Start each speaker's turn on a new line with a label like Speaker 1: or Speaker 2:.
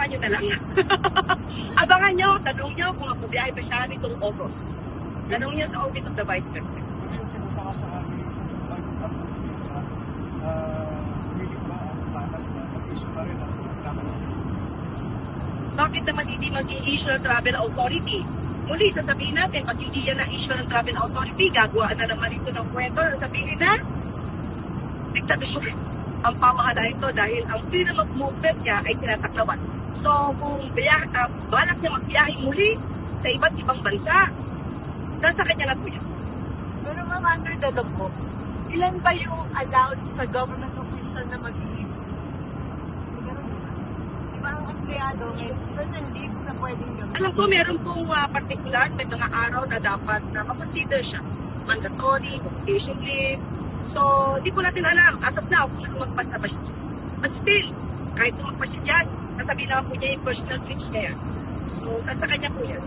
Speaker 1: abangan nyo na lang. Abangan nyo, tanong nyo kung magbabiyahe pa siya nitong August. Tanong nyo sa Office of the Vice President.
Speaker 2: Ngayon sinasakasakali mag-upload visa, willing ba ang panas na mag-issue pa rin ang travel authority?
Speaker 1: Bakit naman hindi mag-i-issue ng Travel Authority? Muli, sasabihin natin, pag hindi yan na-issue ng Travel Authority, gagawaan na naman ito ng kwento, sasabihin na, diktador ang pamahalaan ito dahil ang freedom of movement niya ay sinasaklawan. So, kung balak niya magbiyahe muli sa iba't ibang bansa, nasa kanya na po yan.
Speaker 3: Pero ma'am, under the law po, ilan ba yung allowed sa government official na mag-leave? Ganun ba? Diba ang empleyado may certain leaves na pwedeng gawin?
Speaker 1: Alam ko, meron pong particular, may mga araw na dapat na makonsider siya. Mandatory, vacation leave. So, hindi po natin alam, as of now, kung lumagpas na ba siya. But still, kahit lumagpas siya dyan, sasabihin naman po niya yung personal trips niya yan. So, sa kanya po yan.